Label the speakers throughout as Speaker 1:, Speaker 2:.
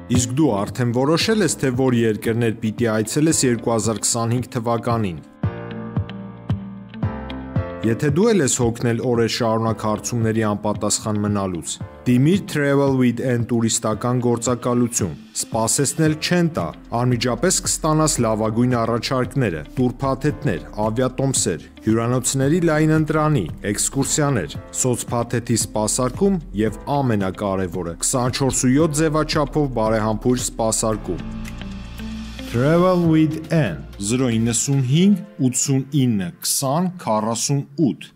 Speaker 1: Իսկ դու արդեն որոշել ես, թե որ երկրներ պիտի այցելես 2025 թվականին։ Եթե դու էլ ես հոգնել օրեր շարունակ հարցումների անպատասխան մնալուց, դիմիր Travel with N տուրիստական գործակալություն։ Սպասեցնել չեն տա, անմիջապես կստանաս լավագույն առաջարկները, տուրփաթեթներ, ավիատոմսեր, հյուրանոցների լայն ընտրանի, էքսկուրսիաներ, սոցփաթեթի սպասարկում եւ ամենակարևորը՝ 24/7 ձևաչափով բարեհամբույր սպասարկում։ Travel with N 095 89 20 48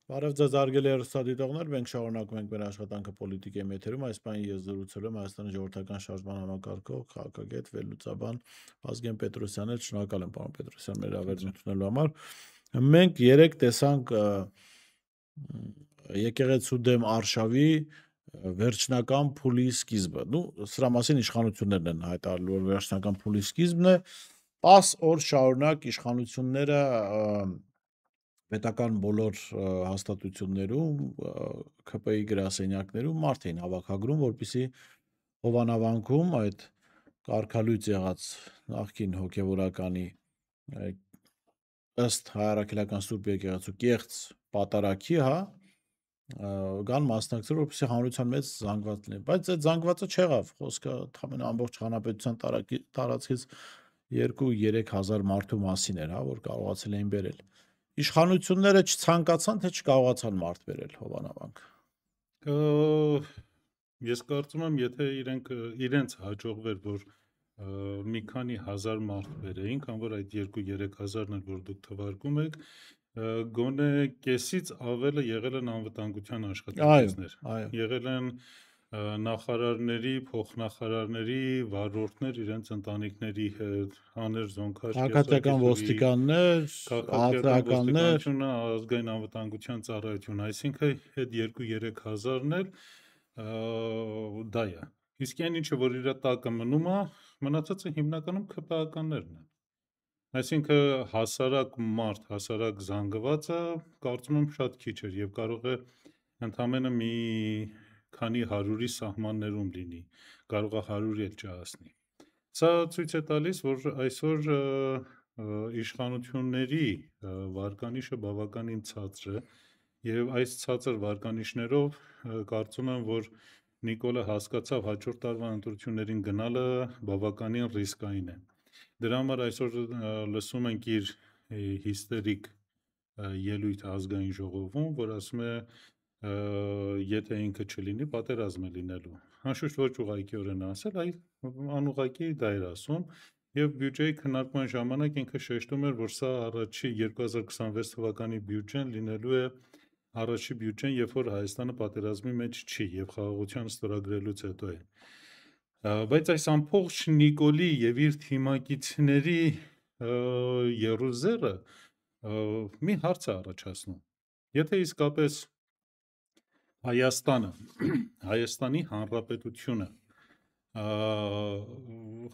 Speaker 2: Բարև ձեզ արգելի հեռուստադիտողներ, մենք շարունակում ենք մեր աշխատանքը պոլիտիկայի մեթերում, այս բանի ես զրուցել եմ Հայաստանի ժողովրդական շարժման համակարգող, քաղաքագետ, վերլուծաբան Վազգեն Պետրոսյանն, շնորհակալ եմ պարոն Պետրոսյան մեր ավերն ընդունելու համար։ Մենք երեք տեսանք եկեղեցու դեմ արշավի վերջնական փուլի սկիզբը։ Սրա մասին իշխանություններն են հայտարարել, որ վերջնական փուլի սկիզբն է, 10 օր շարունակ իշխանությունները պետական բոլոր հաստատություններում, ՔՊ-ի գրասենյակներում մարդ էին հավաքագրում, որպեսզի Հովանավանքում այդ կարգալույծ եղած նախկին հոգևորականի ըստ Հայ առաքելական Սուրբ եկեղեցու կեղծ պատարագի, գան մասնակցել, որպեսզի հանրության մեջ զանգված լինի, բայց այդ զանգվածը չեղավ, խոսքը ընդամենը ամբողջ հանրապետության տարածքից 2-3 հազար մարդու մասին էր, որ կարողացել էին բերել։ Իշխանությունները չցանկացան, թե չկարողացան մարդ բերել Հովանավանք։
Speaker 3: Ես կարծում եմ, եթե իրենց հաջողվեր, որ մի քանի հազար մարդ բերեին, քան որ այդ 2-3 հազարն էլ որ դուք թվարկում եք, գոնե կեսից ավելը եղել են անվտանգության աշխատակիցներ, եղել են նախարարների, փոխնախարարների, վարորդներ իրենց ընտանիքների հետ, հաներ զոնքաշ,
Speaker 2: քաղաքական ոստիկաններ, արտահայտականներ,
Speaker 3: ազգային անվտանգության ծառայություն, այսինքն այդ 2-3 հազարն էլ դա է։ Իսկ այն ինչը որ իր տակը մնում է, մնացածը հիմնականում ՔՊԱ-ականներն են։ Այսինքն հասարակ մարդ, հասարակ զանգվածը կարծում եմ շատ քիչ էր եւ կարող է ընդամենը մի քանի հարյուրի սահմաններում լինի, կարող է 100-ի էլ չհասնի։ Սա ցույց է տալիս, որ այսօր իշխանությունների վարկանիշը բավականին ցածր է եւ այս ցածր վարկանիշներով կարծում եմ, որ Նիկոլը հասկացավ հաջորդ տարվա ընտրություններին գնալը բավականին ռիսկային է։ Դրա համար այսօր լսում ենք իր հիստերիկ ելույթը ազգային ժողովում, որ ասում է եթե ինքը չլինի, պատերազմ է լինելու։ Անշուշտ ոչ ուղղակիորեն ասել, այլ անուղղակի դա էր ասում եւ բյուջեի քննարկման ժամանակ ինքը շեշտում էր, որ սա առաջի 2026 թվականի բյուջեն լինելու է առաջի բյուջեն, երբ որ Հայաստանը պատերազմի մեջ չի եւ խաղաղության ստորագրելուց հետո է։ Բայց այս ամբողջ Նիկոլի եւ իր թիմակիցների երուզերը մի հարց է առաջացնում։ Եթե իսկապես Հայաստանը, Հայաստանի Հանրապետությունը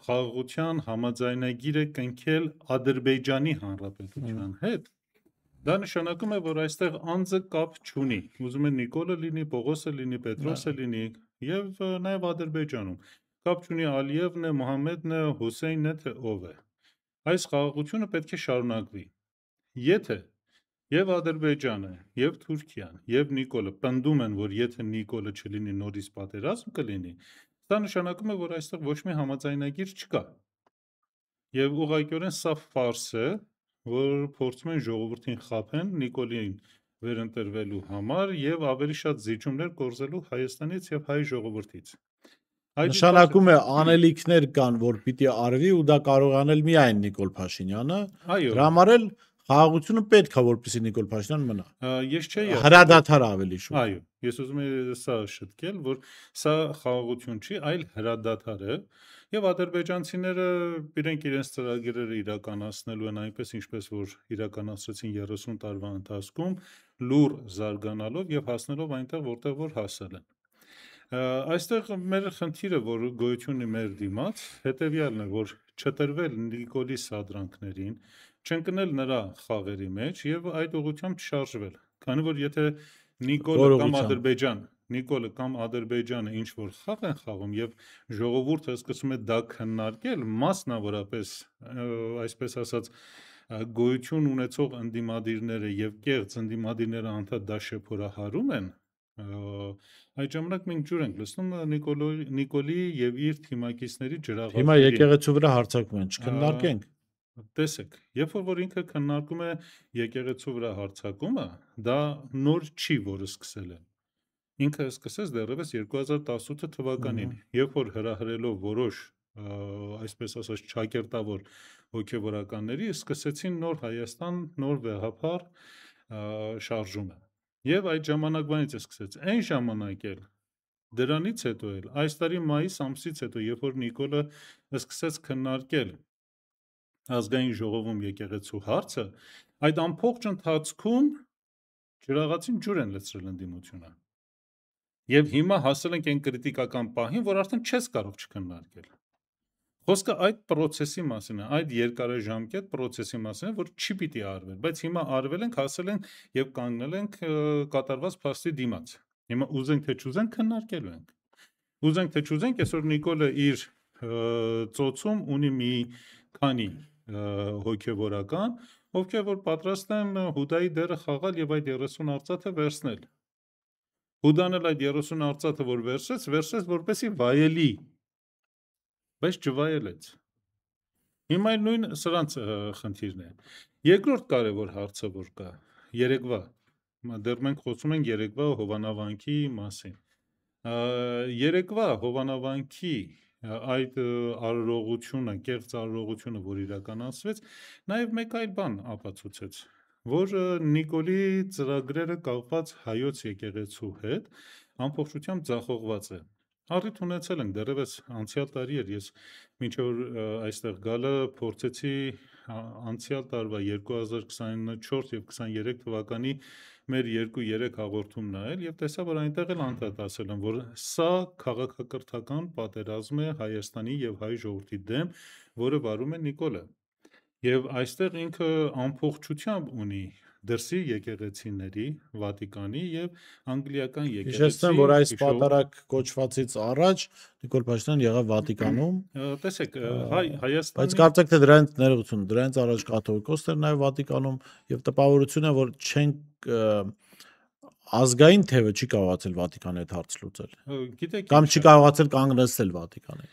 Speaker 3: խաղաղության համաձայնագիր է կնքել Ադրբեջանի Հանրապետության հետ, դա նշանակում է, որ այստեղ անձը կապ չունի։ Ուզում է Նիկոլը լինի, Պողոսը լինի, Պետրոսը լինի եւ նաեւ Ադրբեջանում։ Կապ չունի Ալիևն է, Մոհամեդն է, Հուսեյնն է, թե ով է։ Այս խաղաղությունը պետք է շարունակվի։ Եթե եւ Ադրբեջանը, եւ Թուրքիան, եւ Նիկոլը պնդում են, որ եթե Նիկոլը չլինի նորից պատերազմ կլինի, դա նշանակում է, որ այստեղ ոչ մի համաձայնագիր չկա։ Եվ ուղղակիորեն սա ֆարս է, որ փորձում են ժողովրդին խաբեն Նիկոլին վերընտրվելու համար եւ ավելի շատ զիջումներ կորզելու Հայաստանից եւ հայ ժողովրդից։
Speaker 2: Նշանակում է անելիքներ կան, որ պիտի արվի ու դա կարող անել միայն Նիկոլ Փաշինյանը։ Դրա համար էլ խաղաղությունը պետք է որպեսզի Նիկոլ Փաշինյանը մնա։
Speaker 3: Ես չէի
Speaker 2: հրադադար ավելի շուտ։
Speaker 3: Այո, ես ուզում եմ սա շտկել, որ սա խաղաղություն չի, այլ հրադադար է, եւ ադրբեջանցիները իրենք իրենց ծրագրերը իրականացնելու են այնպես, ինչպես որ իրականացրեցին 30 տարվա ընթացքում, լուր զարգանալով եւ հասնելով այնտեղ, որտեղ որ հասել են։ Այստեղ մեր խնդիրը, որ գոյություն ունի մեր դիմաց, հետեւյալն է, որ չտրվել Նիկոլի սադրանքներին, չընկնել նրա խաղերի մեջ եւ այդ ուղղությամբ չշարժվել։ Քանի որ եթե Նիկոլը կամ Ադրբեջան Նիկոլը կամ Ադրբեջանը ինչ որ խաղ են խաղում եւ ժողովուրդը սկսում է դա քննարկել, մասնավորապես այսպես ասած գոյություն ունեցող ընդդիմադիրները եւ կեղծ ընդդիմադիրները անդադ դա շեփորահարում են, այդ ժամանակ մենք ջուր ենք լցնում Նիկոլի եւ իր թիմակիցների ջրաղացների։
Speaker 2: Հիմա եկեղեցու վրա հարձակվում են, չքննարկենք։
Speaker 3: Տեսեք, երբ որ ինքը քննարկում է եկեղեցու վրա հարձակումը, դա նոր չի, որը սկսել է։ Ինքը սկսեց դեռևս 2018 թվականին, երբ որ հրահրելով որոշ այսպես ասած ճակերտավոր հոգևորականների սկսեցին նոր Հայաստան, նոր վեհապար շարժումը։ Եվ այդ ժամանակվանից է սկսեց։ Այն ժամանակ էլ դրանից հետո էլ այս տարի մայիս ամսից հետո, երբ որ Նիկոլը սկսեց քննարկել ազգային ժողովում եկեղեցու հարցը, այդ ամբողջ ընթացքում ջրաղացին ջուր են լցրել ընդդիմությունը։ Եվ հիմա հասել ենք այն կրիտիկական պահին, որ արդեն չես կարող չքննարկել։ Խոսքը այդ process-ի մասին է, այդ երկարաժամկետ process-ի մասին է, որ չի պիտի արվել, բայց հիմա արվել ենք, հասել ենք եւ կանգնել ենք կատարված փաստի դիմաց։ Հիմա ուզենք թե չուզենք քննարկելու ենք։ Ուզենք թե չուզենք, այսօր Նիկոլը իր ծոցում ունի մի քանի հոգևորական, ովքեր որ պատրաստ են Հուդայի դերը խաղալ եւ այդ 30 արծաթը վերցնել։ Հուդան էլ այդ 30 արծաթը որ վերցրեց որպեսի վայելի, բայց չվայելեց։ Հիմա էլ նույն սրանց խնդիրն է։ Երկրորդ կարևոր հարցը որ կա, երեկվա, դեռ մենք խոսում ենք երեկվա Հովանավանքի մասին։ Երեկվա Հովանավանքի այդ արարողությունը, կեղծ արարողությունը, որ իրականացվեց, նաև մեկ այլ բան ապացուցեց, որ Նիկոլի ծրագրերը կապված հայոց եկեղեցու հետ ամբողջությամբ ձախողված է։ Առիթ ունեցել ենք, դեռևս անցյալ տարի էր, ես մինչև այստեղ գալը փորձեցի անցյալ տարվա 2024 եւ 23 թվականի մեր 2-3 հաղորդում նայել եւ տեսա, որ այնտեղ էլ անդադ ասել են, որ սա քաղաքակրթական պատերազմ է Հայաստանի եւ հայ ժողովրդի դեմ, որը վարում է Նիկոլը։ Եվ այստեղ ինքը ամբողջությամբ ունի դրսի եկեղեցիների, Վատիկանի եւ անգլիական եկեղեցի։
Speaker 2: Հիշեցնեմ, որ այս պատարակ կոչվածից առաջ Նիկոլ Փաշինյանը եղավ Վատիկանում։
Speaker 3: Տեսեք, Հայաստանի
Speaker 2: Բայց կարծեք թե դրանից ներողություն, դրանից առաջ կաթողիկոսներ նաեւ Վատիկանում եւ տպավորություն է, որ չեն ազգային թևը չի կարողացել Վատիկանի հետ հարց լուծել։
Speaker 3: Գիտեք,
Speaker 2: կամ չի կարողացել կանգնեցնել Վատիկանը։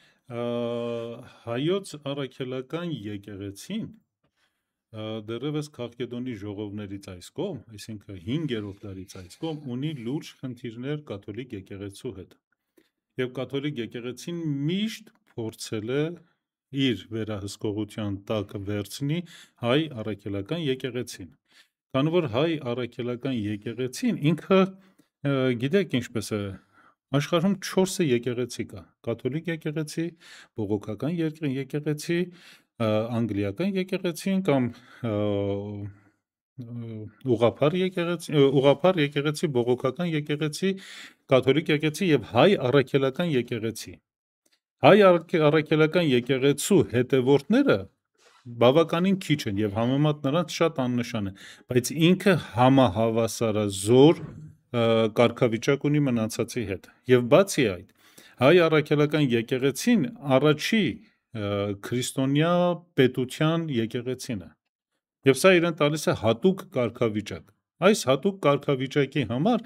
Speaker 3: Հայոց առաքելական եկեղեցին դեռևս Քաղկեդոնի ժողովներից այս կողմ, այսինքն 5-րդ դարից այս կողմ ունի լուրջ խնդիրներ կաթոլիկ եկեղեցու հետ։ Եվ կաթոլիկ եկեղեցին միշտ փորձել է իր վերահսկողության տակ վերցնի հայ առաքելական եկեղեցին։ Քանի որ հայ առաքելական եկեղեցին ինքը գիտեք ինչպես է, աշխարհում 4 եկեղեցի կա. կաթոլիկ եկեղեցի, բողոքական եկեղեցի, անգլիական եկեղեցին կամ ուղղափառ եկեղեցի, բողոքական եկեղեցի, կաթոլիկ եկեղեցի եւ հայ առաքելական եկեղեցի։ Հայ առաքելական եկեղեցու հետևորդները բավականին քիչ են եւ համեմատ նրանց շատ աննշան է, բայց ինքը համահավասարազոր կարգավիճակ ունի մնացածի հետ։ Եվ բացի այդ, հայ առաքելական եկեղեցին առաջի քրիստոնյա պետության եկեղեցին է։ Եվ սա իրեն տալիս է հատուկ կարգավիճակ։ Այս հատուկ կարգավիճակի համար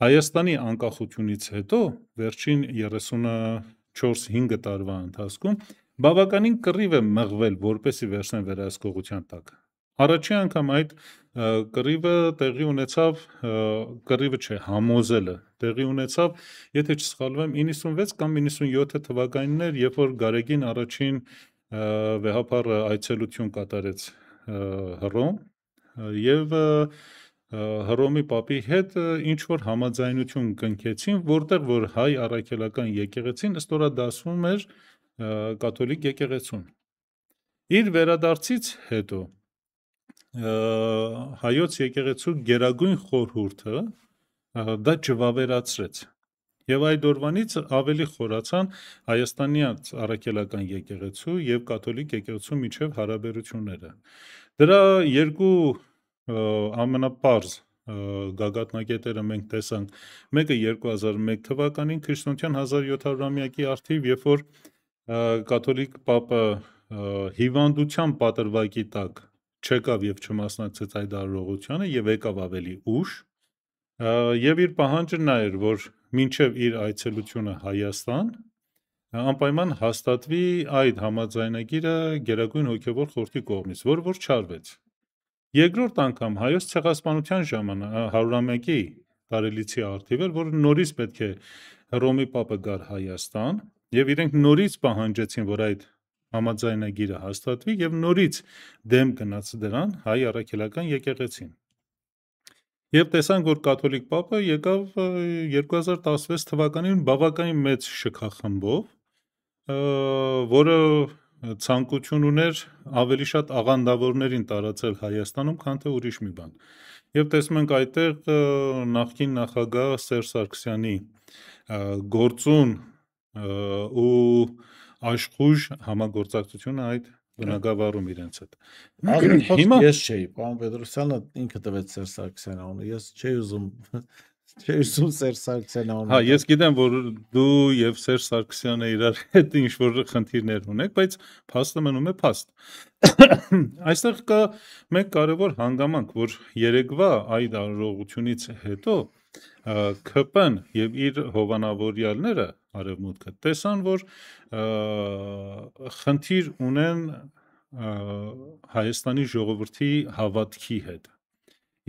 Speaker 3: Հայաստանի անկախությունից հետո վերջին 34-5 տարվա ընթացքում բավականին կռիվ է մղվել, որպեսզի վերցնեն վերահսկողության տակ։ Առաջին անգամ այդ կռիվը տեղի ունեցավ, կռիվը չէ, համոզելը տեղի ունեցավ, եթե չսխալվեմ, 96 կամ 97 թվականներ, երբ որ Գարեգին առաջին վեհապարը այցելություն կատարեց Հռոմ եւ Հռոմի պապի հետ ինչ որ համաձայնություն կնքեցին, որտեղ որ հայ առաքելական եկեղեցին ստորադասվում էր կաթոլիկ եկեղեցուն։ Իր վերադարձից հետո հայոց եկեղեցու գերագույն խորհուրդը դա չվավերացրեց։ Եվ այդ օրվանից ավելի խորացան Հայաստանյան առաքելական եկեղեցու եւ կաթոլիկ եկեղեցու միջև հարաբերությունները։ Դրա երկու ամենապարզ գագաթնակետերը մենք տեսանք, մեկը 2001 թվականին քրիստոնեական 1700-ամյակի արդիվ, երբ որ կաթոլիկ պապը հիվանդության պատրվակի տակ չեկավ եւ չմասնակցեց այդ արարողությանը եւ եկավ ավելի ուշ, եւ իր պահանջը նա էր, որ մինչեւ իր այցելությունը Հայաստան անպայման հաստատվի այդ համաձայնագիրը Գերագույն հոգևոր խորհրդի կողմից, որ չարվեց։ Երկրորդ անգամ հայոց ցեղասպանության ժամանակ 100-ամյակի տարելիցի արդիվ էր, որ նորից պետք է Հռոմի պապը գար Հայաստան եւ իրենք նորից պահանջեցին, որ այդ համաձայնագիրը հաստատվի եւ նորից դեմ գնաց դրան հայ առաքելական եկեղեցին։ Եվ տեսանք, որ կաթոլիկ պապը եկավ 2016 թվականին բավականին մեծ շքախմբով, որը ցանկություն ուներ ավելի շատ աղանդավորներին տարածել Հայաստանում, քան թե ուրիշ մի բան։ Եվ տեսնում ենք այդտեղ նախկին նախագահ Սերժ Սարգսյանի գործուն ու աշխույժ համագործակցությունը այդ բնագավառում իրենց հետ։
Speaker 2: Հիմա ես չէի, պարոն Պետրոսյանը ինքը տվեց Սերժ Սարգսյանը անունը, ես չէի ուզում Սերժ Սարգսյանը անունը։
Speaker 3: Հա, ես գիտեմ, որ դու եւ Սերժ Սարգսյանը իրար հետ ինչ որ խնդիրներ ունեք, բայց փաստը մնում է փաստ։ Այստեղ կա մեկ կարևոր հանգամանք, որ երեկվա այդ արարողությունից հետո ԿՊ-ն եւ իր հովանավորյալները արևմուտքը տեսան, որ խնդիր ունեն Հայաստանի ժողովրդի հավատքի հետ։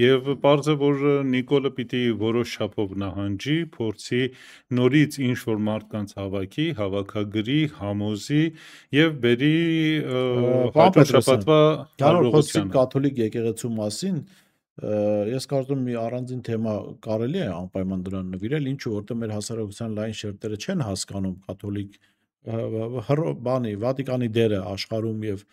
Speaker 3: Եվ պարզ է, որ Նիկոլը պիտի որոշ չափով նահանջի, փորձի նորից ինչ-որ մարդկանց հավաքի, հավաքագրի, համոզի եւ բերի հաջորդ շաբաթվա
Speaker 2: արարողությանը։ Կաթոլիկ եկեղեցու մասին ես կարծում եմ մի առանձին թեմա կարելի է անպայման դրան նվիրել, ինչու որտեղ մեր հասարակության լայն շերտերը չեն հասկանում կաթոլիկ Վատիկանի դերը աշխարհում եւ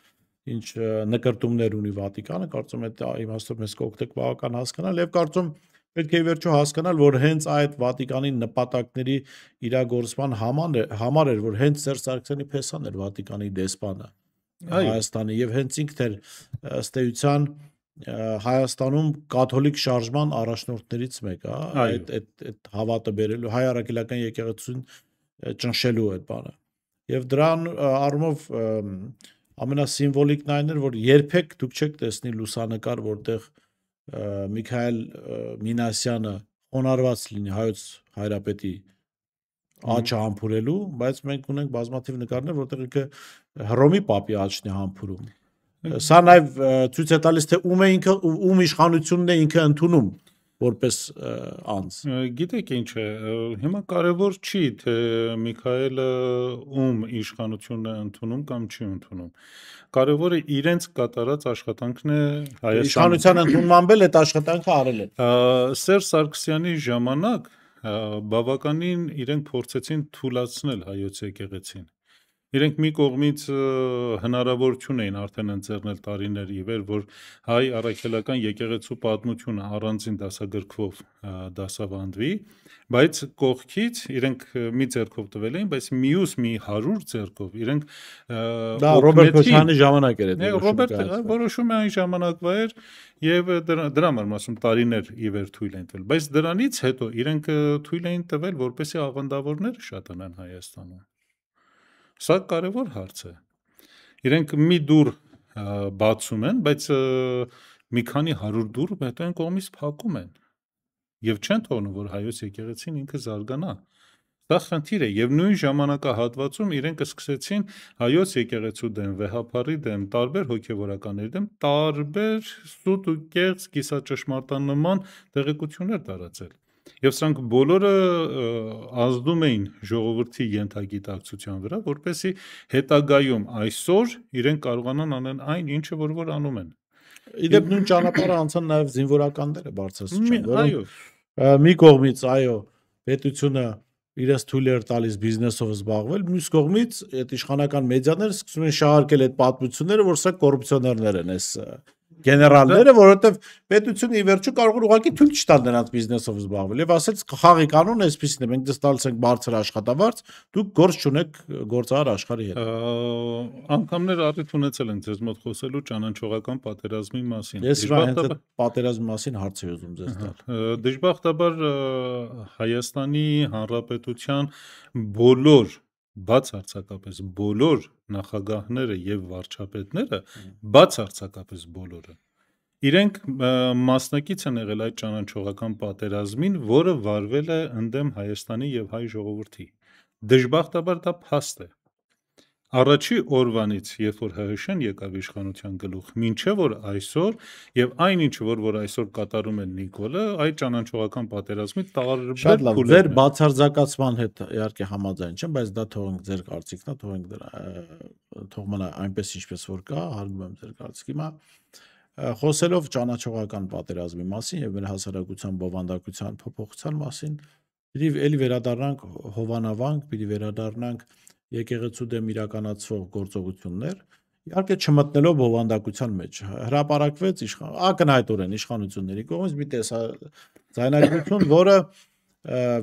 Speaker 2: ինչ նկարտումներ ունի Վատիկանը, կարծում եմ այդ իմաստով մեզ կօգնեք բավական հասկանալ եւ կարծում պետք է վերջո հասկանալ, որ հենց այդ Վատիկանի նպատակների իրագործման համար էր, որ հենց Սերժ Սարգսյանի փեսան էր Վատիկանի դեսպանը Հայաստանի եւ հենց ինքն էր ըստ էության Հայաստանում կաթոլիկ շարժման առաջնորդներից մեկը, այդ հավատը բերելու հայ առաքելական եկեղեցուն ճնշելու այդ բանը։ Եվ դրան առումով ամենասիմվոլիկն այն էր, որ երբեք դուք չեք տեսնի լուսանկար, որտեղ Միքայել Մինասյանը խոնարհված լինի հայոց հայրապետի աչքը համբուրելու, բայց մենք ունենք բազմաթիվ նկարներ, որտեղ ինքը Հռոմի պապի աչքն է համբուրում։ Սա նաև ցույց է տալիս, թե ում իշխանությունն է ինքը ընդունում որպես անձ։
Speaker 3: Գիտեք ինչ է, հիմա կարևոր չի, թե Միքայելը ում իշխանությունն է ընդունում կամ չի ընդունում։ Կարևորը իրենց կատարած աշխատանքն է Հայաստանում։
Speaker 2: Իշխանության ընդունման վել այդ աշխատանքը արել են։
Speaker 3: Սերժ Սարգսյանի ժամանակ բավականին իրենք փորձեցին թուլացնել հայոց եկեղեցին։ Իրենք մի կողմից հնարավորություն էին արդեն ընձեռնել տարիներ ի վեր, որ հայ առաքելական եկեղեցու պատմությունը առանձին դասագրքով դասավանդվի, բայց կողքից իրենք մի ձեռքով տվել էին, բայց մյուս մի 100 ձեռքով իրենք
Speaker 2: դա Ռոբերտ Քոչարյանի ժամանակ էր այդ
Speaker 3: որոշումը այն ժամանակվա էր եւ դրա համար ասում տարիներ ի վեր թույլ են տվել, բայց դրանից հետո իրենք թույլ էին տվել, որպեսզի աղանդավորները շատանան Հայաստանում։ Սա կարևոր հարց է։ Իրենք մի դուռ բացում են, բայց մի քանի 100 դուռ հետո այն կողմից փակում են եւ չեն թողնում, որ հայոց եկեղեցին ինքը զարգանա։ Դա խնդիր է եւ նույն ժամանակահատվածում իրենք սկսեցին հայոց եկեղեցու դեմ, վեհապարի դեմ, տարբեր հոգեվորականների դեմ տարբեր սուտ ու կեղծ կիսաճշմարտանման տեղեկություններ տարածել։ Եվ սրանք բոլորը ազդում էին ժողովրդի ենթագիտակցության վրա, որպեսզի հետագայում այսօր իրենք կարողանան անել այն, ինչը որ անում են։
Speaker 2: Իդեպ նույն ճանապարհը անցան նաև զինվորականները բարձրացան, որոնք մի կողմից պետությունը իրենց թույլ էր տալիս բիզնեսով զբաղվել, մյուս կողմից այդ իշխանական մեդիաները սկսում են շահարկել այդ պատմությունները, որ սա կոռուպցիոներներ են, այս գեներալները, որովհետև պետությունը ի վերջո կարող է ուղղակի թույլ չտալ նրանց բիզնեսով զբաղվել եւ ասել խաղի կանոնը այսպեսին է, մենք դες տալիս ենք բարձր աշխատավարձ, դուք գործ չունեք գործարար աշխարհի հետ։
Speaker 3: Անգամներ առիթ ունեցել ենք ձեզ մոտ խոսելու ճանաչողական պատերազմի մասին։
Speaker 2: Ես հենց այդ պատերազմի մասին հարց եմ ուզում ձեզ տալ։
Speaker 3: Դժբախտաբար Հայաստանի Հանրապետության բոլոր բացարձակապես բոլոր նախագահները եւ վարչապետները բացարձակապես բոլորը իրենք մասնակից են եղել այդ ճանաչողական պատերազմին, որը վարվել է ընդդեմ Հայաստանի եւ հայ ժողովրդի։ Դժբախտաբար դա փաստ է։ Առաջի օրվանից, երբ որ ՀՀՇ-ն եկավ իշխանության գլուխ, մինչև որ այսօր եւ այնինչ որ այսօր կատարում է Նիկոլը, այդ ճանաչողական պատերազմի տարբեր
Speaker 2: փուլեր։ Ձեր բացարձակացման հետ իհարկե համաձայն չեմ, բայց դա թողենք ձեր կարծիքն է, թողենք դրա թող մնա այնպես ինչպես որ կա, հարգում եմ ձեր կարծիքը։ Հիմա խոսելով ճանաչողական պատերազմի մասին եւ մեր հասարակության բովանդակության փոփոխության մասին, պիտի էլի վերադառնանք Հովանավանք, պիտի վերադառնանք եկեղեցու դեմ իրականացվող գործողություններ, իհարկե չմտնելով բովանդակության մեջ, հրապարակվեց ակնհայտորեն իշխանությունների կողմից մի ձայնագրություն, որը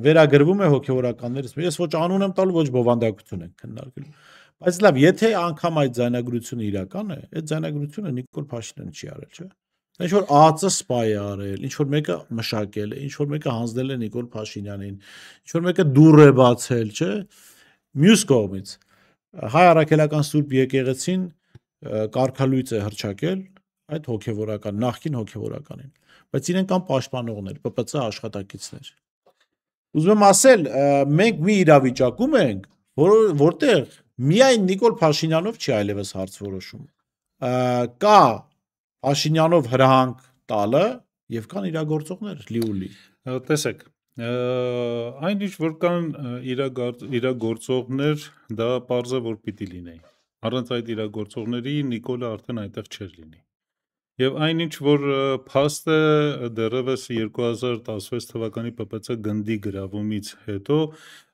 Speaker 2: վերագրվում է հոգևորականներից։ Ես ոչ անուն եմ տալու, ոչ բովանդակություն եմ քննարկելու։ Բայց լավ, եթե անգամ այդ ձայնագրությունը իրական է, այդ ձայնագրությունը Նիկոլ Փաշինյանը չի արել, չէ՞։ Ինչ որ ԱԱԾ սպայ է արել, ինչ որ մեկը մշակել է, ինչ որ մեկը հանձնել է Նիկոլ Փաշինյանին, ինչ որ մեկը դուռ է բացել, չէ՞։ Մյուս կողմից հայ առաքելական Սուրբ եկեղեցին կարգալույծ է հռչակել այդ հոգևորական նախկին հոգևորականին, բայց իրենք կան պաշտպանողներ, ՊՊՑ աշխատակիցներ։ Ուզում եմ ասել, մենք մի իրավիճակում ենք, որտեղ միայն Նիկոլ Փաշինյանով չի այլևս հարց որոշում։ Կա Փաշինյանով հրահանգ տալը եւ կան իրագործողներ լիուլի։
Speaker 3: Տեսեք, այն ինչ որ կան իրագործողներ, դա պարզ է որ պիտի լինեին։ Առանց այդ իրագործողների Նիկոլը արդեն այնտեղ չէր լինի։ Եվ այնինչ որ փաստ է դեռևս 2016 թվականի ՊՊՑ գնդի գրավումից հետո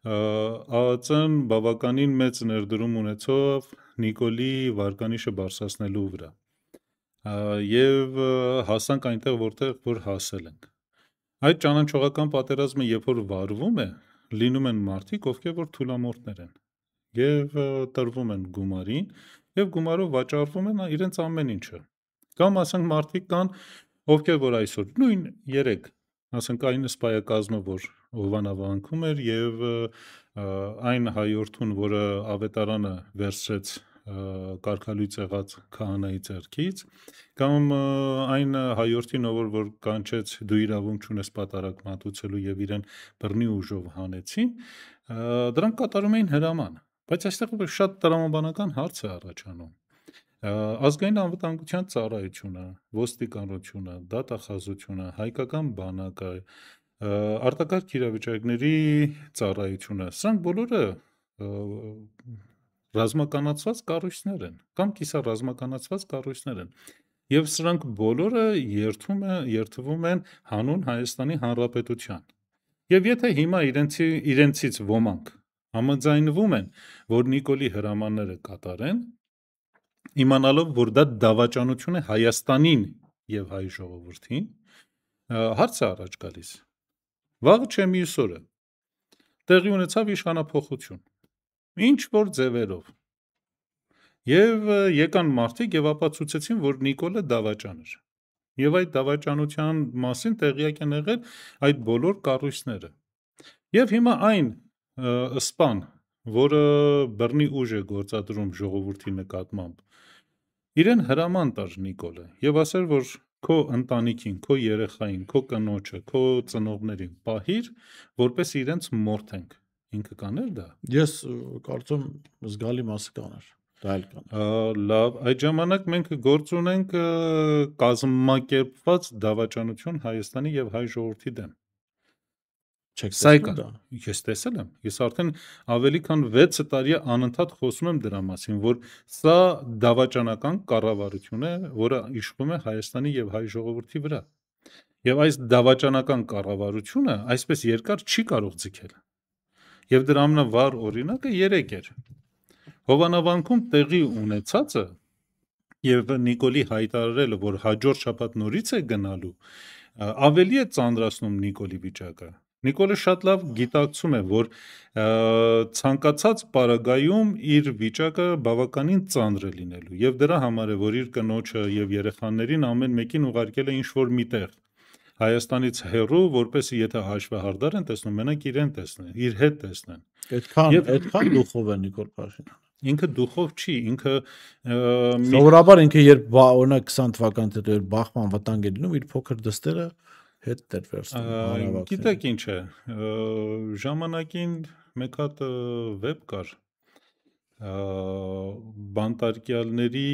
Speaker 3: ԱԱԾ-ն բավականին մեծ ներդրում ունեցավ Նիկոլի վարկանիշը բարձրացնելու վրա։ Եվ հասանք այնտեղ, որտեղ որ հասել ենք։ Այդ ճանաչողական պատերազմը երբ որ վարվում է, լինում են մարդիկ, ովքեր որ թուլամորթներ են եւ տրվում են գումարին եւ գումարով վաճառվում են իրենց ամեն ինչը։ Կամ ասենք մարդիկ կան, ովքեր որ այսօր նույն երեք, ասենք այն սպայակազմը, որ Հովանավանքում էր եւ այն հայորդուն, որը ավետարանը վերցրեց կարգալույծ եղած քահանայի ձեռքից, կամ այն հայորդին, որ կանչեց դու իրավունք չունես պատարագ մատուցելու եւ իրեն բռնի ուժով հանեցին, դրանք կատարում էին հրաման, բայց այստեղ շատ տրամաբանական հարց է առաջանում։ Ազգային անվտանգության ծառայությունը, ոստիկանությունը, դատախազությունը, հայկական բանակը, արտակարգ իրավիճակների ծառայությունը, սրանք բոլորը ռազմականացված կառույցներ են կամ կիսառազմականացված կառույցներ են եւ սրանք բոլորը երթվում են հանուն Հայաստանի Հանրապետության եւ եթե հիմա իրենցից ոմանք համաձայնվում են որ Նիկոլի հրամանները կատարեն իմանալով որ դա դավաճանություն է Հայաստանին եւ հայ ժողովրդին հարց է առաջ գալիս վաղը չէ մյուս օրը տեղի ունեցավ իշխանափոխություն ինչ որ ձևերով եւ եկան մարդիկ եւ ապացուցեցին որ Նիկոլը դավաճան էր եւ այդ դավաճանության մասին տեղյակ են եղել այդ բոլոր կառույցները եւ հիմա այն սպան որը բռնի ուժ է գործադրում ժողովրդի նկատմամբ իրեն հրաման տար Նիկոլը եւ ասել որ քո ընտանիքին, քո երեխային, քո կնոջը, քո ծնողներին պահիր, որպես իրենց մորթենք։ Ինքը կաներ դա։
Speaker 2: Ես կարծում զգալի մասը կաներ։ Դա էլ կաներ։
Speaker 3: Լավ, այդ ժամանակ մենք գործ ունենք կազմակերպված դավաճանություն Հայաստանի եւ հայ ժողովրդի դեմ։ Ես տեսել եմ, ես արդեն ավելի քան 6 տարի անընդհատ խոսում եմ դրա մասին, որ սա դավաճանական կառավարություն է, որը իշխում է Հայաստանի եւ հայ ժողովրդի վրա։ Եվ այս դավաճանական կառավարությունը այսպես երկար չի կարող ձգել։ Եվ դրա ամենավառ օրինակը 3 էր։ Հովանավանքում տեղի ունեցածը եւ Նիկոլի հայտարարելը, որ հաջորդ շաբաթ նորից է գնալու, ավելի է ծանրացնում Նիկոլի վիճակը։ Նիկոլը շատ լավ գիտակցում է, որ ցանկացած պարագայում իր վիճակը բավականին ծանր է լինելու եւ դրա համար է, որ իր կնոջը եւ երեխաներին ամեն մեկին ուղարկել է ինչ-որ միտեղ Հայաստանից հեռու, որպեսզի եթե հաշվեհարդար են տեսնում, մենակ իրեն տեսնեն, իր հետ տեսնեն։
Speaker 2: Այդքան դուխով է Նիկոլ Փաշինյանը։
Speaker 3: Ինքը դուխով չի, ինքը
Speaker 2: սովորաբար ինքը երբ օրինակ 20 թվականից հետո երբ բախման վտանգ է լինում, իր փոքր դստերը հետ դեր վերցնում։
Speaker 3: Գիտեք ինչ է, ժամանակին մեկ հատ վեբ կար, բանտարկյալների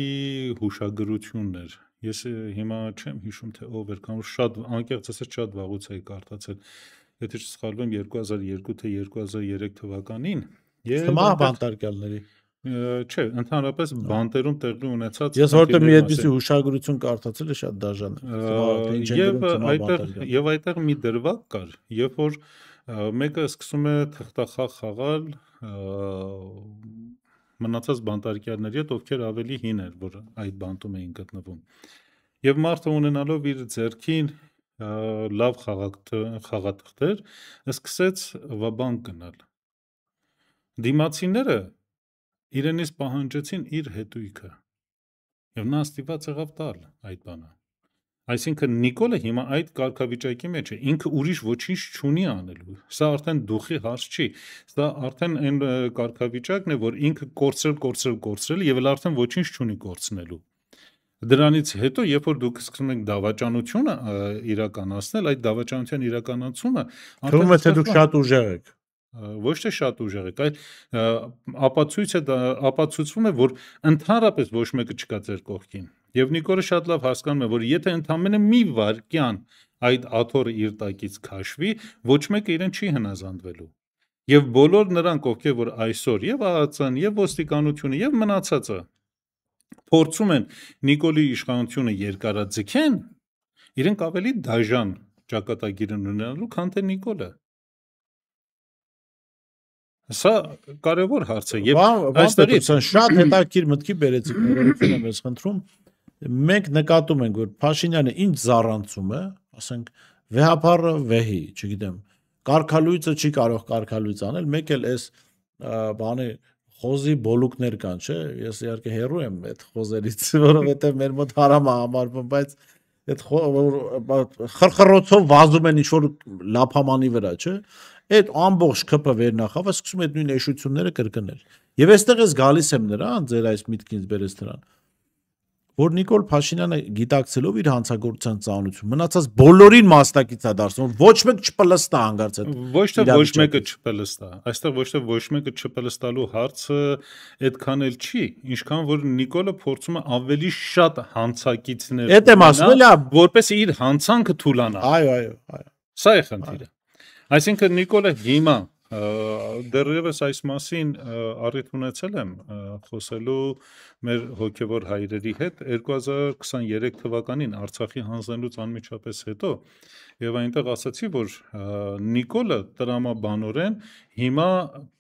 Speaker 3: հուշագրություններ։ Ես հիմա չեմ հիշում, թե ով էր, կամ շատ անկեղծ ասած շատ վաղուց էի կարդացել, եթե չսխալվեմ 2002 թե 2003 թվականին։
Speaker 2: Թմահ բանտարկյալների։
Speaker 3: Չէ, ընդհանրապես բանտերում տեղի ունեցած
Speaker 2: Ես որտեղ մի այդպիսի հուշագրություն կարդացել է շատ դաժան է։
Speaker 3: Եվ այդտեղ մի դրվագ կար, երբ որ մեկը սկսում է թղթախաղ խաղալ մնացած բանտարկյալների հետ, ովքեր ավելի հին էր, որ այդ բանտում էին գտնվում։ Եվ մարդը ունենալով իր ձեռքին լավ խաղաթղթեր, սկսեց վաբանկ գնալ։ Դիմացիները իրենից պահանջեցին իր հետույքը եւ նա ստիպված եղավ տալ այդ բանը։ Այսինքն Նիկոլը հիմա այդ կարգավիճակի մեջ է, ինքը ուրիշ ոչինչ չունի անելու։ Սա արդեն դուխի հարց չի, սա արդեն այն կարգավիճակն է, որ ինքը կորցրել եւ արդեն ոչինչ չունի կորցնելու։ Դրանից հետո, երբ որ դուք սկսում եք դավաճանությունը իրականացնել, այդ դավաճանության իրականացումը
Speaker 2: թվում է թե դուք շատ ուժեղ եք։
Speaker 3: Ոչ թե շատ ուժեղ եք, այլ ապացույցվում է, որ ընդհանրապես ոչ մեկը չկա ձեր կողքին։ Եվ Նիկոլը շատ լավ հասկանում է, որ եթե ընդամենը մի վայրկյան այդ աթոռը իր տակից քաշվի, ոչ մեկը իրեն չի հնազանդվելու։ Եվ բոլոր նրանք, ովքեր որ այսօր եւ ԱԱՑ-ն, եւ ոստիկանությունը, եւ մնացածը փորձում են Նիկոլի իշխանությունը երկարաձգեն, իրենք ավելի դաժան ճակատագիր են ունենալու, քան թե Նիկոլը։ Սա կարևոր հարց է եւ
Speaker 2: այստեղից շատ հետաքրքիր մտքի բերեցիք, ներողություն եմ ես խնդրում։ Մենք նկատում ենք, որ Փաշինյանը ինչ զառանցում է, ասենք վեհապարը վեհի, չգիտեմ, կարգալույցը չի կարող կարգալույց անել, մեկ էլ էս բանի խոզի բոլուկներ կան, չէ՞։ Ես իհարկե հեռու եմ այդ խոզերից, որովհետեւ մեր մոտ հարամ է համարվում, բայց այդ խրխրոցով վազում են ինչ-որ լափամանի վրա, չէ՞։ Այդ ամբողջ ԿՊ վերնախավը սկսում է այդ նույն էշությունները կրկնել։ Եվ այստեղ ես գալիս եմ նրան, ձեր այս միտքից բերես նրան, որ Նիկոլ Փաշինյանը գիտակցելով իր հանցագործության ծանրությունը, մնացած բոլորին մասնակից է դարձնում, որ ոչ մեկ չպլստա հանգարց այդ։
Speaker 3: Ոչ թե ոչ մեկը չպլստա, այստեղ ոչ թե ոչ մեկը չպլստալու հարցը այդքան էլ չի, ինչքան որ Նիկոլը փորձում է ավելի շատ հանցակիցներ
Speaker 2: Էդ եմ ասում, էլի,
Speaker 3: որպեսզի իր հանցանքը թուլանա։
Speaker 2: Այո։
Speaker 3: Սա է խնդիրը։ Այսինքն Նիկոլը հիմա դեռևս այս մասին առիթ ունեցել եմ խոսելու մեր հոգևոր հայրերի հետ 2023 թվականին Արցախի հանձնելուց անմիջապես հետո եւ այնտեղ ասացի, որ Նիկոլը տրամաբանորեն հիմա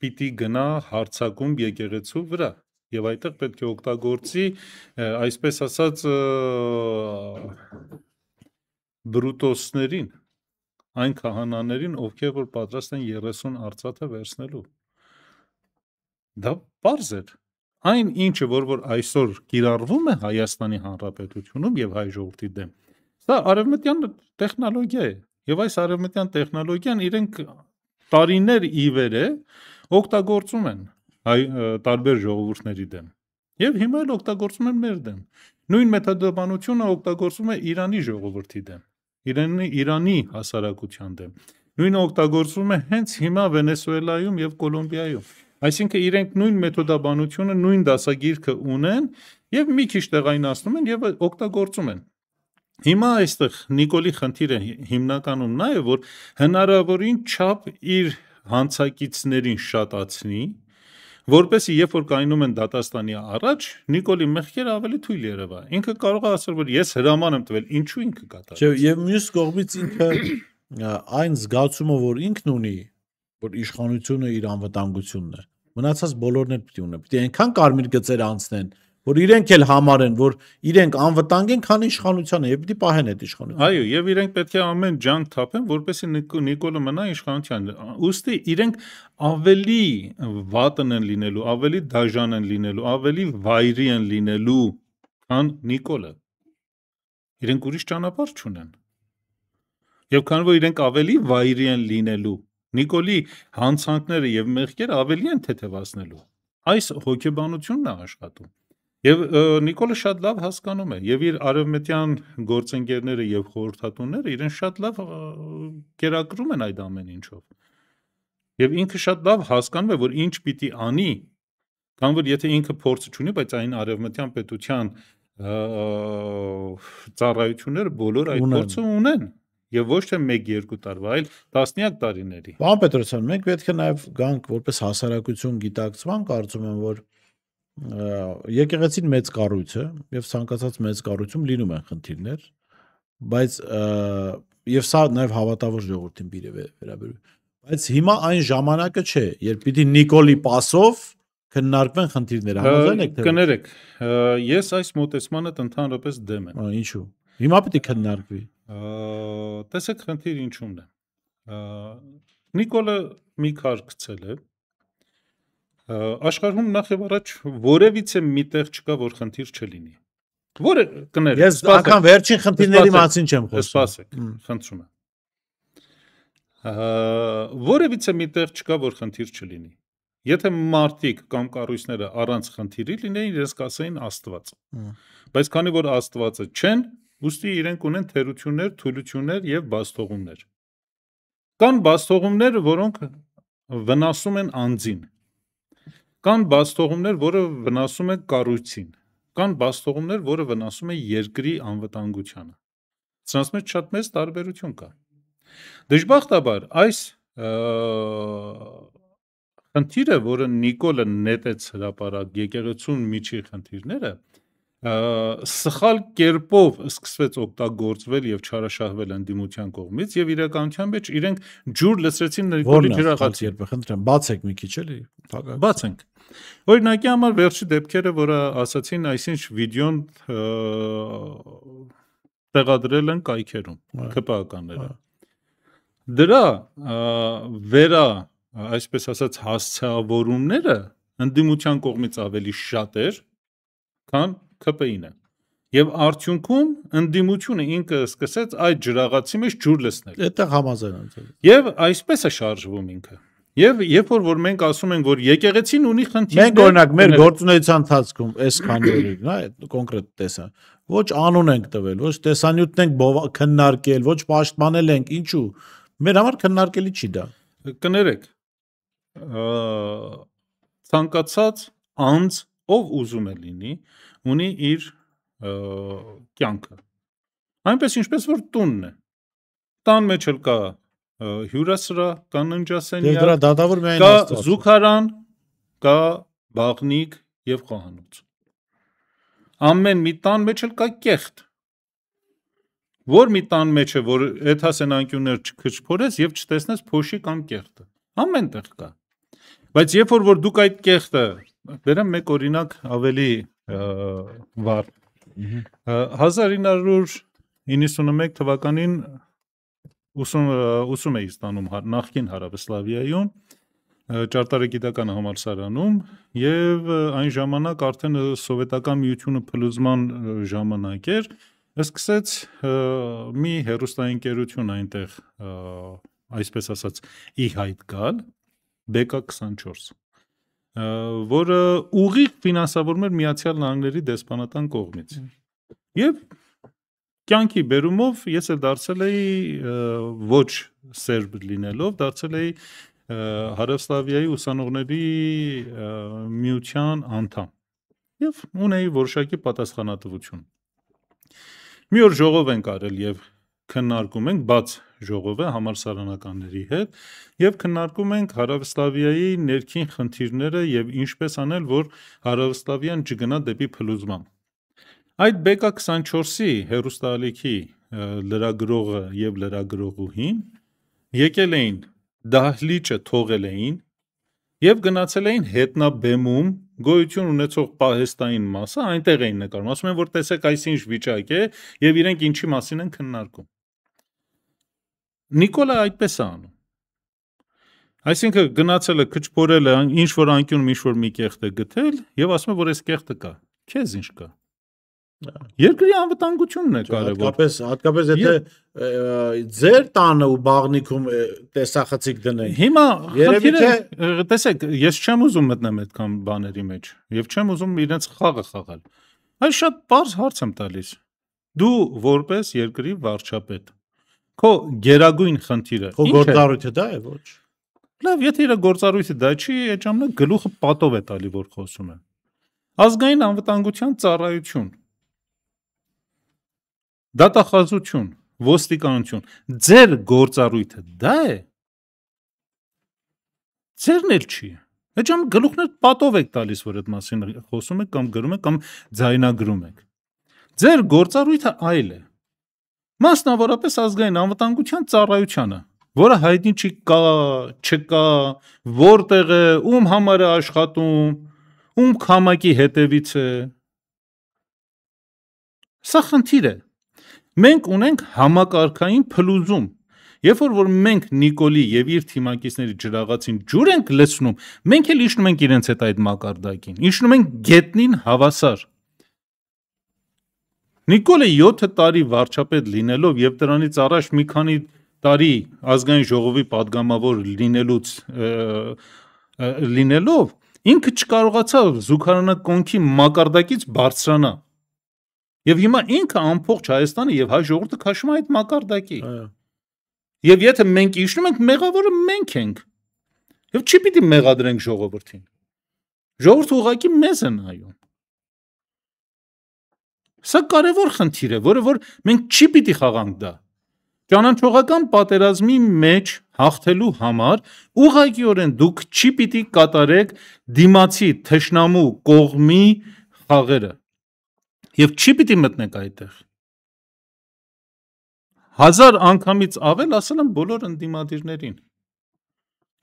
Speaker 3: պիտի գնա հարձակում եկեղեցու վրա եւ այդտեղ պետք է օգտագործի այսպես ասած բրուտոսներին այն քահանաներին, ովքեր որ պատրաստ են 30 արծաթե վերցնելու։ Դա պարզ է։ Այն ինչը որ այսօր կիրառվում է Հայաստանի Հանրապետությունում եւ հայ ժողովրդի դեմ, սա արևմտյան տեխնոլոգիա է։ Եվ այս արևմտյան տեխնոլոգիան իրենք տարիներ ի վեր է օգտագործում են հայ տարբեր ժողովուրդների դեմ։ Եվ հիմա էլ օգտագործում են մեր դեմ։ Նույն մեթոդաբանությունը օգտագործվում է Իրանի ժողովրդի դեմ։ Իրանի հասարակության դեմ։ Նույնը օգտագործվում է հենց հիմա Վենեսուելայում եւ Կոլումբիայում։ Այսինքն իրենք նույն մեթոդաբանությունը, նույն դասագիրքը ունեն եւ մի քիչ տեղայնացնում են եւ օգտագործում են։ Հիմա այստեղ Նիկոլի խնդիրը հիմնականում նա է, որ հնարավորին չափ իր հանցակիցներին շատացնի, որպեսզի երբ որ կայնում են դատաստանի առաջ, Նիկոլի մեղքերը ավելի թույլ երևա։ Ինքը կարող է ասել, որ ես հրաման եմ տվել, ինչու ինքը կատարեց։
Speaker 2: Չէ, եւ մյուս կողմից ինքը այն զգացումը, որ ինքն ունի, որ իշխանությունը իր անվտանգությունն է, մնացած բոլորն էլ պիտի ունեն։ Պիտի այնքան կարմիր գծեր անցնեն, որ իրենք էլ համարեն, որ իրենք անվտանգ են, քան իշխանությանը, եւ պիտի պահեն այդ իշխանությունը։
Speaker 3: Այո, եւ իրենք պետք է ամեն ջանք թափեն, որպեսզի Նիկոլը մնա իշխանության։ Ուստի իրենք ավելի վատն են լինելու, ավելի դաժան են լինելու, ավելի վայրի են լինելու, քան Նիկոլը։ Իրենք ուրիշ ճանապարհ չունեն։ Եվ քանի որ իրենք ավելի վայրի են լինելու, Նիկոլի հանցանքները եւ մեղքերը ավելի են թեթևացնելու։ Այս հոգեբանությունն է աշխատում։ Եվ Նիկոլը շատ լավ հասկանում է, եւ իր արևմտյան գործընկերները եւ խորհրդատուները իրեն շատ լավ կերակրում են այդ ամեն ինչով։ Եվ ինքը շատ լավ հասկանում է, որ ինչ պիտի անի, քանի որ եթե ինքը փորձը չունի, բայց այն արևմտյան պետության ծառայությունները բոլոր այդ փորձը ունեն։ Եվ ոչ թե 1-2 տարվա, այլ տասնյակ տարիների։
Speaker 2: Պարոն Պետրոսյան, մենք պետք է նաև գանք որպես հասարակություն գիտակցման, կարծում եմ, որ եկեղեցին մեծ կառույց է, եւ ցանկացած մեծ կառույցում լինում են խնդիրներ, բայց եւ սա նաև հավատավոր ժողովրդին վերաբերում։ Բայց հիմա այն ժամանակը չէ, երբ պիտի Նիկոլի պասով քննարկվեն խնդիրները, համաձայն եք թե։
Speaker 3: Կներեք, ես այս մոտեցմանը ընդհանրապես դեմ եմ։
Speaker 2: Ինչու։ Հիմա պիտի քննարկվի։
Speaker 3: Տեսեք խնդիր ինչումն է։ Նիկոլը մի քար գցել է։ Աշխարհում նախ եւ առաջ որևիցե միտեղ չկա, որ խնդիր չլինի։ Որը կներեք։
Speaker 2: Ես անգամ վերջին խնդիրների մասին չեմ խոսում։
Speaker 3: Սպասեք, խնդրում եմ։ Որևիցե միտեղ չկա, որ խնդիր չլինի։ Եթե մարդիկ կամ կառույցները առանց խնդիրի լինեին, իրենց կասեին Աստված։ Բայց քանի որ Աստվածը չեն, ուստի իրենք ունեն թերություններ, թուլություններ եւ բաստողումներ։ Կան բաստողումներ, որոնք վնասում են անձին։ Կան բաստողումներ, որը վնասում է կառույցին։ Կան բաստողումներ, որը վնասում է երկրի անվտանգությանը։ Սրանց մեջ շատ մեծ տարբերություն կա։ Դժբախտաբար այս խնդիրը, որը Նիկոլը նետեց հրապարակ եկեղեցուն միջի խնդիրները, սխալ կերպով սկսվեց օգտագործվել եւ չարաշահվել ընդդիմության կողմից եւ իրականության մեջ իրենք ջուր լցրեցին Նիկոլի ջրաղացին։
Speaker 2: Խնդրեմ, բացեք մի քիչ էլի։
Speaker 3: Բացենք։ Օրինակի համար վերջի դեպքերը, որը ասացին, այսինչ վիդեոն տեղադրել են կայքերում, ԿՊԱ-կանները։ Դրա վերա, այսպես ասած, հասցեավորումները ընդդիմության կողմից ավելի շատ էր, քան ԿՊԻ-ն է։ Եվ արդյունքում ընդդիմությունը ինքը սկսեց այդ ջրաղացի մեջ ջուր լցնել։
Speaker 2: Այդտեղ համաձայն եմ։
Speaker 3: Եվ այսպես է շարժվում ինքը։ Եվ երբ որ մենք ասում ենք, որ եկեղեցին ունի խնդիրներ,
Speaker 2: մենք օրինակ մեր գործունեության ընթացքում այս քանի օրերին, հա, կոնկրետ տեսա, ոչ անուն ենք տվել, ոչ տեսանյութն ենք քննարկել, ոչ պաշտպանել ենք, ինչու։ Մեր համար քննարկելի չի դա։
Speaker 3: Կներեք, ցանկացած անձ, ով ուզում է լինի, ունի իր կյանքը։ Այնպես ինչպես որ տունն է։ Տան մեջ էլ կա հյուրասրահ, կա ննջասենյակ,
Speaker 2: դրա դատավոր միայն
Speaker 3: կա
Speaker 2: Աստված։
Speaker 3: զուգարան, կա բաղնիկ եւ խոհանոց։ Ամեն մի տան մեջ էլ կա կեղտ։ Որ մի տան մեջ է, որ եթասեն անկյուններ չքչփորես եւ չտեսնես փոշի կամ կեղտը։ Ամեն տեղ կա։ Բայց երբ որ դուք այդ կեղտը, բերեմ մեկ օրինակ ավելի վառ։ 1991 թվականին ուսում էի ստանում նախկին Հարավսլավիայում, ճարտարագիտական համալսարանում եւ այն ժամանակ արդեն սովետական միությունը փլուզման ժամանակ էր, սկսեց մի հեռուստաընկերություն այնտեղ, այսպես ասած, ի հայտ գալ, BK24, որը ուղիղ ֆինանսավորում էր Միացյալ Նահանգների դեսպանատան կողմից։ Եվ կյանքի բերումով ես էլ դարձել էի ոչ սերբ լինելով, դարձել էի Հարավսլավիայի ուսանողների միության անդամ եւ ունեի որոշակի պատասխանատվություն։ Մի օր ժողով ենք արել եւ քննարկում ենք, բաց ժողով է համալսարանականների հետ եւ քննարկում ենք Հարավսլավիայի ներքին խնդիրները եւ ինչպես անել, որ Հարավսլավիան չգնա դեպի փլուզման։ Այդ BK24-ի հեռուստաալիքի լրագրողը եւ լրագրողուհին եկել էին դահլիճը թողել էին եւ գնացել էին հետնաբեմում գոյություն ունեցող պահեստային մասը այնտեղ էին նկարում։ Ասում են, որ տեսեք այս ինչ վիճակ է եւ իրենք ինչի մասին են քննարկում։ Նիկոլը այդպես է անում։ Այսինքն գնացել է քչփորել է ինչ որ անկյունում ինչ որ մի կեղտ է գտել եւ ասում է, որ այս կեղտը կա։ Քեզ ինչ կա։ Երկրի անվտանգությունն է կարևոր։
Speaker 2: Հատկապես եթե ձեր տանը ու բաղնիքում տեսախցիկ դնեն։
Speaker 3: Հիմա
Speaker 2: երևի թե
Speaker 3: տեսեք, ես չեմ ուզում մտնեմ այդքան բաների մեջ եւ չեմ ուզում իրենց խաղը խաղալ։ Այս շատ բարձ հարց եմ տալիս։ Դու որպես երկրի վարչապետ, քո գերագույն խնդիրը
Speaker 2: քո գործառույթը դա է, ոչ։
Speaker 3: Լավ, եթե իր գործառույթը դա չի, այդ ժամանակ գլուխը պատով է տալի, որ խոսում է։ Ազգային անվտանգության ծառայություն, դատախազություն, ոստիկանություն, ձեր գործառույթը դա է։ Ձերն էլ չի։ Այդ ժամանակ գլուխներ պատով եք տալիս, որ այդ մասին խոսում եք կամ գրում եք կամ ձայնագրում եք։ Ձեր գործառույթը այլ է։ Մասնավորապես ազգային անվտանգության ծառայությանը, որը հայտնի չի կա, չկա, որտեղ է, ում համար է աշխատում, ում քամակի հետևից է։ Սա խնդիր է։ Մենք ունենք համակարգային փլուզում։ Երբ որ մենք Նիկոլի եւ իր թիմակիցների ջրաղացին ջուր ենք լցնում, մենք էլ իջնում ենք իրենց հետ այդ մակարդակին։ Իջնում ենք գետնին հավասար։ Նիկոլը 7 տարի վարչապետ լինելով եւ դրանից առաջ մի քանի տարի ազգային ժողովի падգամավոր լինելով ինքը չկարողացավ զուգարանակոնքի մակարդակից բարձրանա։ Եվ հիմա ինքը ամբողջ Հայաստանը եւ հայ ժողովուրդը քաշում է այդ մակարդակի։ Եվ եթե մենք իջնում ենք, մեղավորը մենք ենք։ Եվ չի պիտի մեղադրենք ժողովրդին։ Ժողովուրդը ուղղակի մեզ է նայում։ Սա կարևոր խնդիր է, որը որ մենք չի պիտի խաղանք դա։ Ճանաչողական պատերազմի մեջ հաղթելու համար ուղղակիորեն դուք չի պիտի կատարեք դիմացի թշնամու կողմի խաղերը։ Եվ չի պիտի մտնեք այդտեղ։ 1000 անգամից ավել ասել եմ բոլոր ընդդիմադիրներին։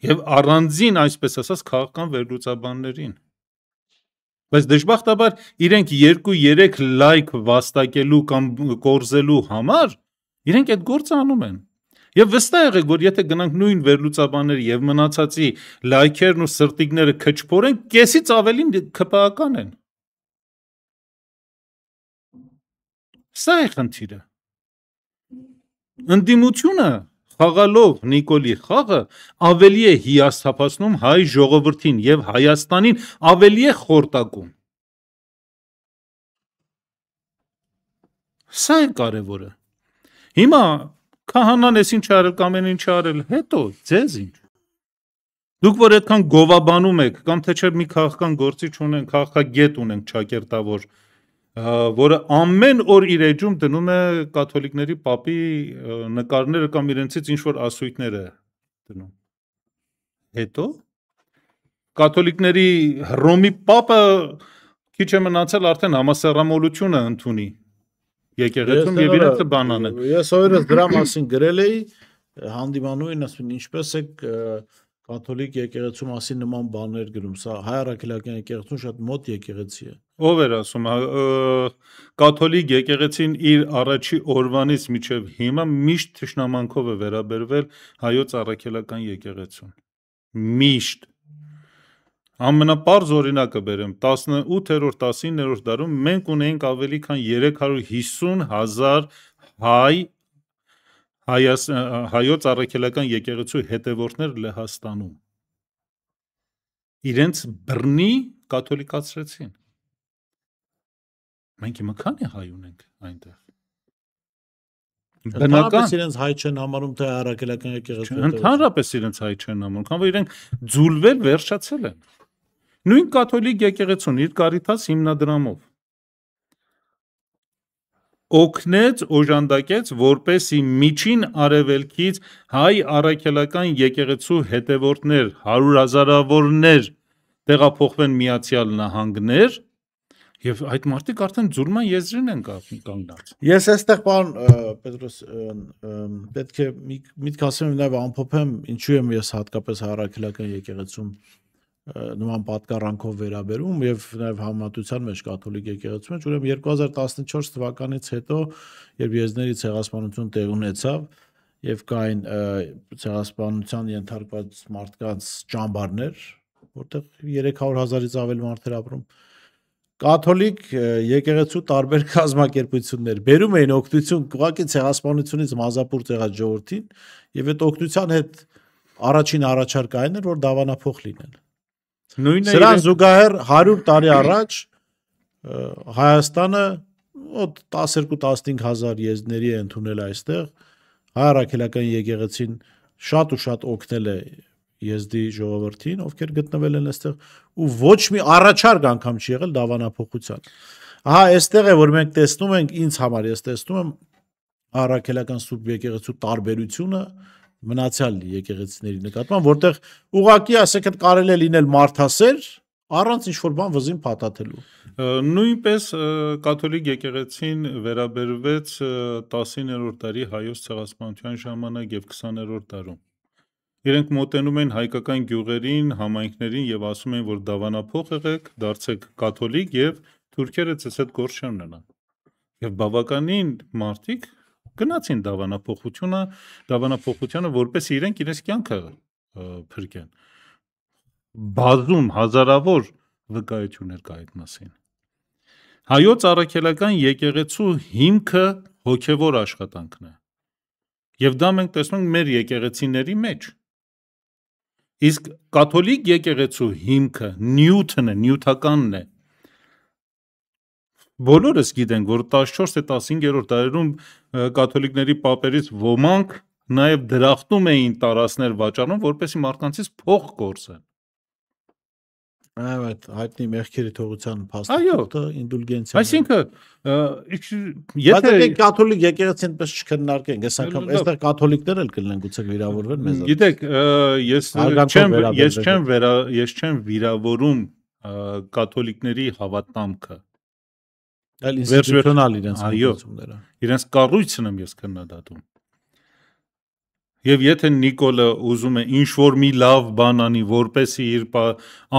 Speaker 3: Եվ առանձին, այսպես ասած, քաղաքական վերլուծաբաններին։ Բայց դժբախտաբար իրենք 2-3 լայք վաստակելու կամ կորզելու համար իրենք այդ գործը անում են։ Եվ վստահ եղեք, որ եթե գնանք նույն վերլուծաբանների եւ մնացածի լայքերն ու սրտիկները քչփորեն, կեսից ավելին ԿՊԱ-ական են։ Սա է խնդիրը։ Ընդդիմությունը խաղալով Նիկոլի խաղը ավելի է հիասթափացնում հայ ժողովրդին եւ Հայաստանին ավելի է խորտակում։ Սա է կարևորը։ Հիմա քահանան էս ինչ արել կամ այն ինչ արել, հետո ձեզ ինչ։ Դուք որ այդքան գովաբանում եք կամ թե չէ մի քաղաքական գործիչ ունենք, քաղաքագետ ունենք ճակերտավոր, որը ամեն օր իր էջում դնում է կաթոլիկների պապի նկարները կամ իրենցից ինչ-որ ասույթներ է դնում։ Հետո կաթոլիկների Հռոմի պապը քիչ է մնացել արդեն համասեռամոլությունը ընդունի եկեղեցում եւ իրենցը բանան են։
Speaker 2: Ես օրերս դրա մասին գրել էի, հանդիմանուին ասում ինչպես է կաթոլիկ եկեղեցու մասին նման բաներ գրում, սա հայ առաքելական եկեղեցուն շատ մոտ եկեղեցի է։
Speaker 3: Ով էր ասում, կաթոլիկ եկեղեցին իր առաջի օրվանից մինչև հիմա միշտ թշնամանքով է վերաբերվել հայոց առաքելական եկեղեցուն։ Միշտ։ Ամենապարզ օրինակը բերեմ, 18-րդ, 19-րդ դարում մենք ունեինք ավելի քան 350,000 հայոց առաքելական եկեղեցու հետևորդներ Լեհաստանում։ Իրենց բռնի կաթոլիկացրեցին։ Մենք հիմա քանի հայ ունենք այնտեղ։
Speaker 2: Բնական իրենց հայ չեն համարում, թե առաքելական եկեղեցու։
Speaker 3: Ընդհանրապես իրենց հայ չեն համարում, քան որ իրենք ձուլվել վերջացել են։ Նույն կաթոլիկ եկեղեցուն իր կարիթաց հիմնադրամով օգնեց, օժանդակեց, որպեսի միջին արևելքից հայ առաքելական եկեղեցու հետևորդներ, 100,000-ավորներ տեղափոխվեն Միացյալ Նահանգներ, եւ այդ մարդիկ արդեն ձուլման եզրին են կանգնած։
Speaker 2: Ես այստեղ պարոն Պետրոս պետք է միտք ասեմ նաեւ ամփոփեմ ինչու եմ ես հատկապես առաքելական եկեղեցում նման պատկառանքով վերաբերում եւ նաեւ համատության մեջ կաթոլիկ եկեղեցու մեջ, ուրեմն 2014 թվականից հետո, երբ եզների ցեղասպանություն տեղ ունեցավ եւ կային ցեղասպանության ենթարկված մարդկանց ճամբարներ, որտեղ 300,000-ից ավել մարդեր ապրում, կաթոլիկ եկեղեցու տարբեր կազմակերպություններ բերում էին օգնություն ուղղակի ցեղասպանությունից մազապուրծ եղած ժողովրդին եւ այդ օգնության հետ առաջին առաջարկային էր որ դավանափոխ լինեն Սրան զուգահեռ 100 տարի առաջ Հայաստանը 12-15,000 եզդների է ընդունել այստեղ հայ առաքելական եկեղեցին շատ ու շատ օգնել է եզդի ժողովրդին, ովքեր գտնվել են այստեղ ու ոչ մի առաջարկ անգամ չի եղել դավանափոխության։ Ահա այստեղ է որ մենք տեսնում ենք ինձ համար ես տեսնում եմ առաքելական սուրբ եկեղեցու տարբերությունը մնացյալ եկեղեցիների նկատմամբ, որտեղ ուղղակի ասեք այդ կարելի է լինել մարդասեր առանց ինչ-որ բան վզին փաթաթելու։
Speaker 3: Նույնպես կաթոլիկ եկեղեցին վերաբերվեց 19-րդ դարի հայոց ցեղասպանության ժամանակ եւ 20-րդ դարում։ Իրենք մոտենում են հայկական գյուղերին, համայնքներին եւ ասում են, որ դավանափոխ եղեք, դարձեք կաթոլիկ եւ թուրքերը ցես այդ գործ չեն ունենա։ Եվ բավականին մարդիկ գնացին դավանափոխությունը, որպես իրենք իրենց կյանքը փրկեն։ Բազում հազարավոր վկայություններ կա այդ մասին։ Հայոց առաքելական եկեղեցու հիմքը հոգևոր աշխատանքն է։ Եվ դա մենք տեսնում ենք մեր եկեղեցիների մեջ։ Իսկ կաթոլիկ եկեղեցու հիմքը նյութն է, նյութականն է։ Բոլորս գիտենք, որ 14-15-րդ դարերում կաթոլիկների պապերից ոմանք նաև դրախտում էին տարածքներ վաճառում, որպեսզի մարդկանցից փող կորզեն։
Speaker 2: Այդ հայտնի մեղքերի թողության փաստաթուղթը ինդուլգենցիա։
Speaker 3: Այսինքն,
Speaker 2: եթե կաթոլիկ եկեղեցին այնպես չքննարկենք, այս անգամ այստեղ կաթոլիկներ էլ կլինեն գուցե վիրավորվեն մեզ։
Speaker 3: Գիտեք, ես չեմ վիրավորում կաթոլիկների հավատամքը։
Speaker 2: Այլ ինստիտուցիոնալ իրենց
Speaker 3: հատկությունները։ Իրենց կառույցն եմ ես քննադատում։ Եվ եթե Նիկոլը ուզում է ինչ-որ մի լավ բան անի, որպեսզի իր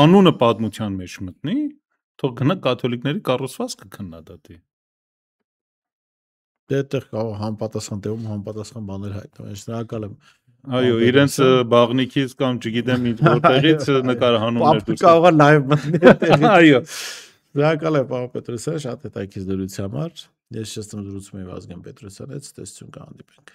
Speaker 3: անունը պատմության մեջ մտնի, թող գնա կաթոլիկների կառուցվածքը քննադատի։
Speaker 2: Դե այդտեղ կարող համապատասխան տեղում համապատասխան բաներ հայտնվել։ Շնորհակալ եմ։
Speaker 3: Այո, իրենց բաղնիքից կամ չգիտեմ ինչ որտեղից նկարահանումներ
Speaker 2: դուրս կարող է լայվ մտնի։
Speaker 3: Այո։
Speaker 2: Շնորհակալ եմ պարոն Պետրոսյան, շատ հետաքրքիր դրության համար։ Ես շեշտում զրուցում եմ Վազգեն Պետրոսյանի հետ, տեսություն կհանդիպենք։